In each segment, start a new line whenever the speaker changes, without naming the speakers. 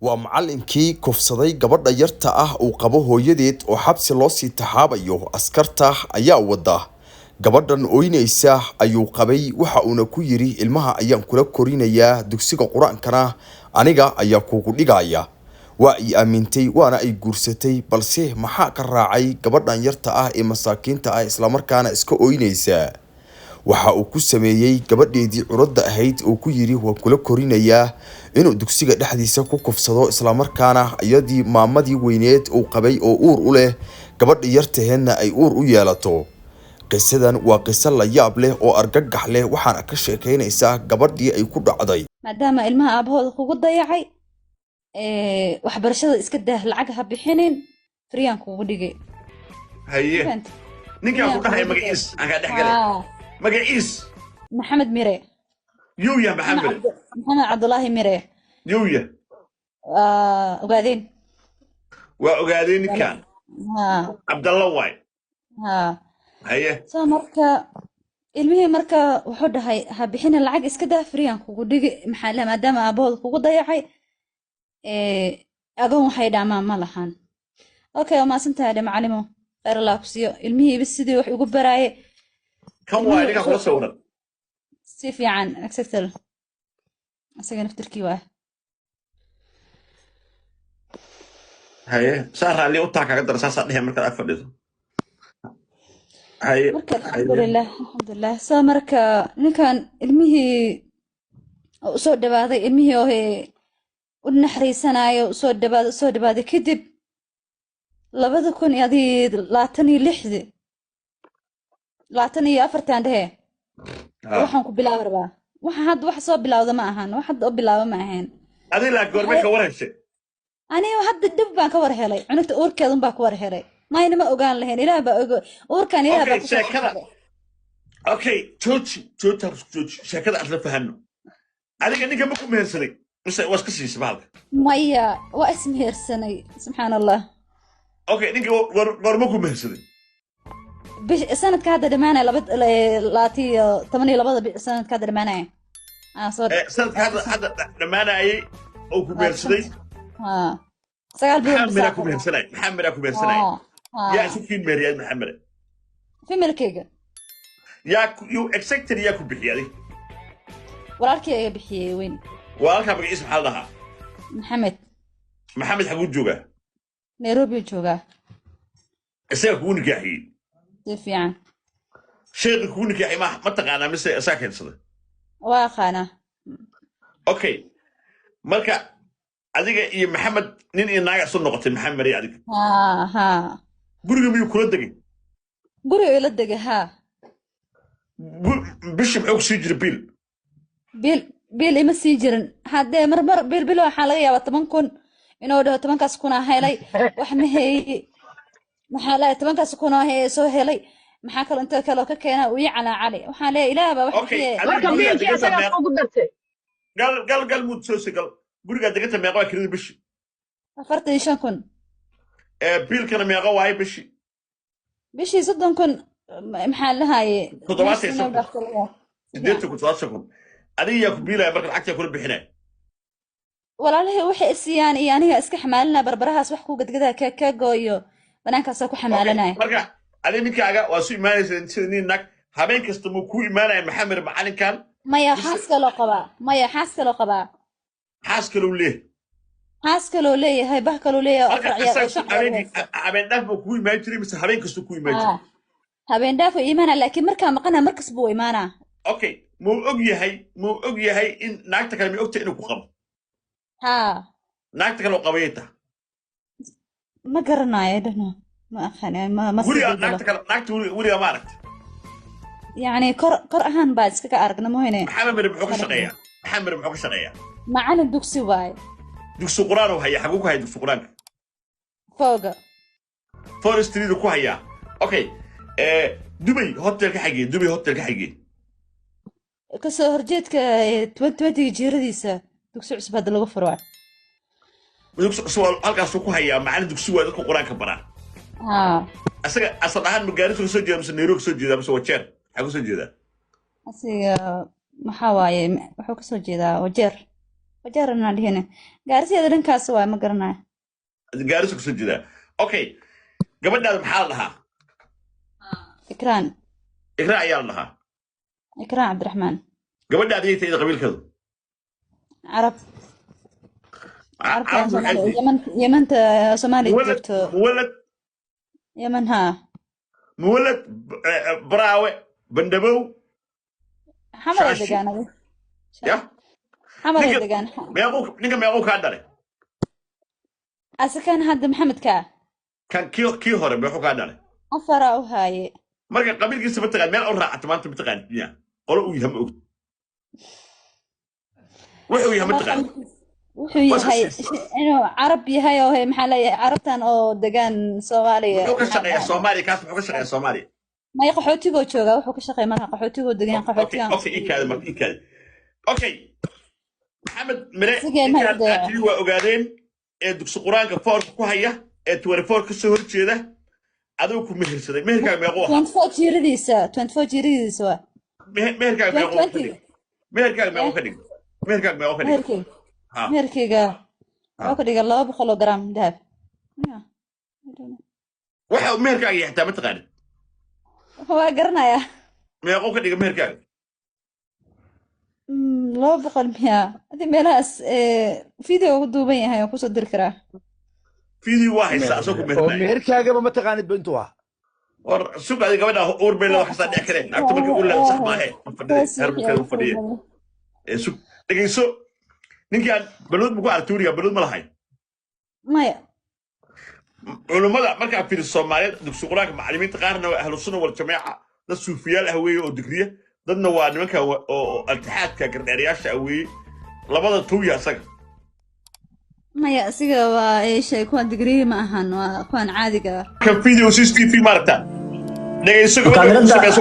waa macallinkii kufsaday gabadha yarta ah uu qabo hooyadeed oo xabsi loo sii taxaabayo askarta ayaa wada gabadhan ooynaysa ayuu qabay waxa uuna ku yiri ilmaha ayaan kula korinayaa dugsiga quraankana aniga ayaa kuugu dhigaya waa ay aamintay waana ay guursatay balse maxaa ka raacay gabadhan yarta ah ee masaakiinta ah isla markaana iska ooynaysa waxa uu ku sameeyay gabadheedii curadda ahayd oo ku yiri waa kula korinayaa inuu dugsiga dhexdiisa ku kufsado isla markaana iyadii maamadii weyneed uu qabay oo uur u leh gabadha yartaheedna ay uur u yeelato qisadan waa qiso la yaab leh oo argagax leh waxaana ka sheekeynaysaa gabadhii ay ku dhacday
maadaama ilmaha aabahooda kugu dayacay waxbarashada iska daa lacag ha bixinin friyaan kugu dhigay
haye ninkaan ku dhahay magaciis aan ka dhex galay magaciis
maxamed mire
yuuya maxamed
cabdulaahi mire
yuuya
ogaadeen
waa ogaadeen ninkaan cabdalla waay haye
soo marka ilmihii marka wuxuu dhahay ha bixinin lacag iska daa friyaan kugu dhigi maxaa la maadaama aabahooda kugu dayacay adoon waxay dhaamaan ma lahan okay waa maasantahay dhe macalimo khayr allah ku siiyo ilmihii bis sidii wax ugu baraaye
kan waa ninkaan kula sawiran
si fiican acceptal asaga naftirkii waa
haye saa raalli u taa kaaga dara saasaa dhehe markaad ag fadhiso haye
marka alxamdulilah saa marka ninkan ilmihii usoo dhawaaday ilmihii oo u naxariisanayo usoo dhawaaday kadib 2026 24 dhehe waxaan ku bilaabi rabaa waxa hadda wax soo bilowda ma ahan wax hadda oo bilaabo ma ahayn
adii laa goorme ka war heshay
aniga hadda dib baan ka war helay cunugta uurkeedun baa ku war helay mayna ma ogaan lahayn ilaah baa ogo uurkan ilaah baa ku
sheekada okay jooji sheekada aad la fahanno adiga ninka ma ku mehersaday mise waa iska siisay bahalka
maya waa ismehersanay subxaan allah
okay ninka goorma ku mehersaday
sanadka hadda dhamaanay 2012 sanadka hadda dhamaanay
sanadka hadda dhamaanayay oo ku mehersaday
sagaal bilood
maxaa ku mehersanay yaa isu kiin meheriyay maxamed
familkeyga
yaa you exactly yaa ku bixiyay
walaalkii ayaa bixiyay weyn
walaalka magaciisa maxaa la dhahaa maxamed xaguu joogaa
nairobi joogaa
isaga kugu nikaaxiyey
si fiican
sheekhi kugu nikaaxiyey ma taqaanaa mise isaa keensaday
waa aqaanaa
okay marka adiga iyo maxamed nin iyo naaga isu noqotay maxamed mari adiga guriga miyuu kula degay
guriga ila degay
bishi muxuu ku sii jira
biil ima sii jirin haddee marmar biil waxaa laga yaabaa 10 kun inuu dhaho 10kaas kuna helay wax ma heeyey maxaa la 10kaas kuna soo helay maxaa kale inta kale ka keena uu yacala cali waxaan leeyahay ilaah baa wax bixiyay
marka biilkii asaga ugu dartay
gal mud soo sigal guriga deganta meeqa waa kirada bishi
45 kun
biilkana meeqa waay bishi
30 kun maxaa la haye
70 kun adiga yaa ku biilaya marka lacagta kula bixinay
walaalahey waxay isiyaan iyo aniga iska xamaalinaa barbarahaas wax ku gadgadaa ka gooyo banaankaas ku xamaalinaya
marka adiga ninkaaga waa soo imaanaysa sida nin nag habeen kasta muu ku imaanaya maxamed macalinkan
maya xaaska loo qabaa
xaaska loo
leeyahay bah kaloo leeyahay
habeen dhaaf buu ku imaan jiray mise habeen kasta ku imaan jiray
habeen dhaaf uu imaana laakiin markaa maqana markas buu imaanaa
okay muu og yahay in naagta kale ma ogtahay inuu ku qabo naagta kale oo qabayta
ma garanayo dhano ma aqaanay ma
naagta weliga ma aragtay
يعني كر أهان بعد سكك أرقنا مو هنا
محمد بن بحوك شقية
معنا دوكسي واي
دوكسي قرآن وهي حقوق هاي دوكسي قرآن
فوق
فورستري كو هيا اوكي دبي هوتيل كحقي
كسو هرجيت ك 2020 جيرديسا دوكسي عصب هذا لو فروع
دوكسي سؤال halkaas ku haya macallin dugsi waa dadka quraanka bara asaga asal ahaan magaalada soo jeeda mise Nairobi soo jeeda mise Wajeer xagu soo jeeda
asiga maxaa waaye wuxuu ka soo jeedaa Wajeer wajaarana dhihine gaarsiga dhankaas waa ma garanay
gaariso ku soo jeeda okay gabadhaada maxaa la dhahaa
ikraan
ayaa la dhahaa
ikraan cabdiraxmaan
gabadhaada ayay tahay qabiilkeedu
carab يمن صومالي جبته
مولد
يمن ها
مولد براوي بندبو
حمر دقان
يا
حمر دقان
ما يقول كادره
أسكان هذا محمد
كان كيو هره ما يقول كادره
أفرا وهاي
مركا قبيل كيس بتقال مال أورا أتمنى بتقال يا قولوا يهم أوت وحوي يهم بتقال
وحوي إنه عربي هاي أو هي محلي عربتان أو دقان صومالي
وكشقي صومالي كاس وكشقي صومالي
ما يقحوتي جو شوغا وكشقي ما قحوتي جو دقان قحوتي
أوكي إيه هذا ما إيه هذا أوكي محمد مريء كان وأوغادين دكتور قرآن كفار كوهية تورفور كسر كذا أدوكم مهر سده مهر كان يقوى
24 جيرديسا 24 جيرديسا
مهر كان يقوى مهر كان يقوى كذي مهر كان يقوى كذي
مهر كيجا أكيد الله بخلو جرام دهب
واحد مهر كان يحتاج تغني
هو قرنا يا
ما يقوى كذي مهر كان
الله بخل بيا هذه ملاس فيديو دوبين هاي وكوس الدركرة
فيديو واحد سأسوق
مهر كاجا ما تغني بنتوها
سوق هذه قبلها أور بين لو حصل أكله أكتب لك أقول لا صح ما هي هرب كلام فديه سوق لكن سوق نيجي بلود بقول على توريا بلود ملهاي
ما
علماء مركب في الصومالية دكتور قراك معلمين تقارن أهل السنة والجماعة ده الصوفية الهوية والدقرية ده النوادي مكا الاتحاد كقرنياش أوي لبض تويا سك
ما يأسيقه وإيش يكون دقريه معهن وكون عادي
كان فيديو سيستي في مرتا نيجي سوق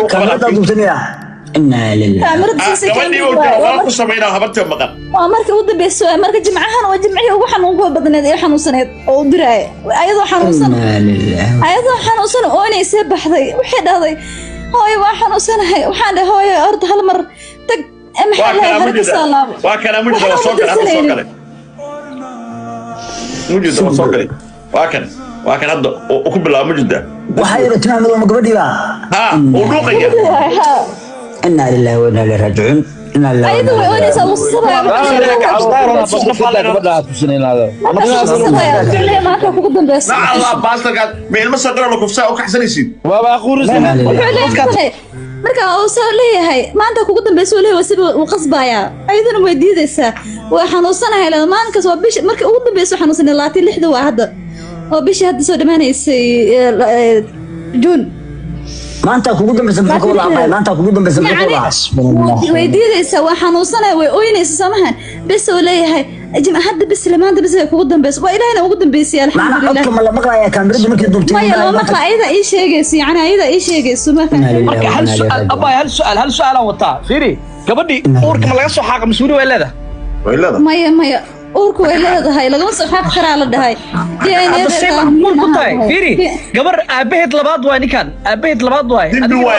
كاميرا دوبتنيا إنا لله
كاميرا سيستي
كمان وأنا سمينا هبرت مقال
ومركب ود بيسوي مركب جمعهن وجمعيه وحنون قوة بدنا ذي حنوسنة أو دراي أيضا حنوسنة
إنا لله
أيضا حنوسنة وأنا يسبح ذي وحد هذي هاي وحنوسنة هاي وحنا هاي أرض هالمر تك محلها هرب الصلاة
وكان مجد وصوكر مجد وصوكر وكان هذا وكل بالله مجد
وحيرة تمام وما قبل
ها ودوقيا
إنا لله وإنا إليه راجعون إنا لله
أيضا وأنا سأوصل الصلاة ما كان قدام بس
لا الله باستر قال ما المسا قرر لكم ساعة وكحسن يسين
marka uu soo leeyahay maanta kugu dambeysay leeyahay wasiba uu qasbaya ayadana way diidaysaa waa xanuunsanahay maankaas waa bish markii ugu dambeysay xanuunsanay 26 waa hadda oo bish hadda soo dhamaanaysay June
maanta kugu dambeysay maxaa la amay maanta kugu dambeysay maxaa
way diidaysaa waa xanuunsanahay way ooynaysaa samahan bas oo leeyahay جماعة هذا بس لما أنت بس يقودن بس وإلهنا وقودن بس يا الحمد لله.
أنا أكمل لما قرأ يا كاميرا دمك الدكتور.
ما يلا ما قرأ أيضا إيش يجلس يعني أيضا إيش يجلس ما فهم.
هل سؤال وطا فيري قبلي أورك ما لقى حاجة مسؤول ولا ده؟
ولا ده؟
ما أورك ولا ده هاي لقى صح حق على ده هاي.
بس ما مول بطاي فيري قبل أبيت لبعض وين كان أبيت لبعض وين.
دنوا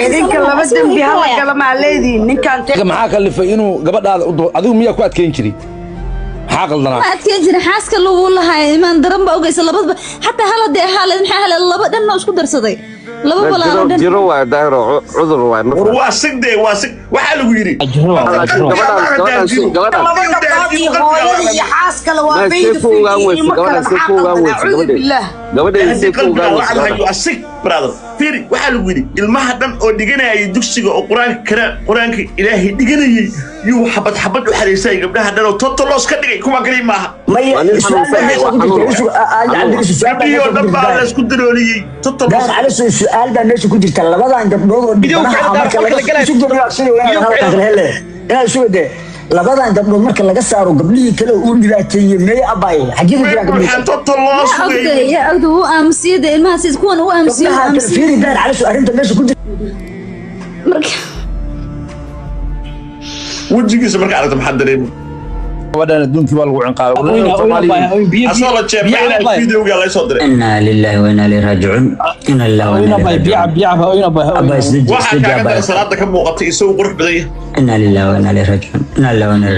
idinka laba dambi hal kala ma leedin ninkan
maxaa kalifay inuu gabadhaada adigu miyaa ku adkeyn jiray maxaa qaldanaa
ma adkeyn jiray xaaska lagu lahaay iman daran ba ogeysa labadba hatta halade xaalad maxaa halad laba dhan oo isku darsaday laba balaa dhan
jiro waa daaro cudur waa
waa sigde waa sig waxa lagu yiri brother firi waxa lagu yiri ilmaha dhan oo dhiganayay dugsiga oo quraanka ilaahay dhiganayay yuu xabad u xariisay gabdhaha dhan oo totolos ka dhigay kuwa kale maaha iyo dhanba la isku darooliyay totolos
على سؤال ده الناس كنت تتكلم عن دبلوم لا شو ده لبدا عند دبلوم marka laga saaro gabdhihii kale uu dhibaateeyay meey abay xaqiiqo
يا أودو أمسيد الماسيد كون وأمسيد
فيري دار على سؤال أنت الناس كنت
وجهي سمرك على محضرين
gabadhan adduunkii baa lagu cinqaabay
asoo la jeebay fiidiyowga la soo diray
inna lillahi wa inna ilayhi raaji'uun inna lillahi wa inna ilayhi raaji'uun
waxa kaaga salaada ka muuqatay isoo qurux badan
inna lillahi wa inna ilayhi raaji'uun inna lillahi wa inna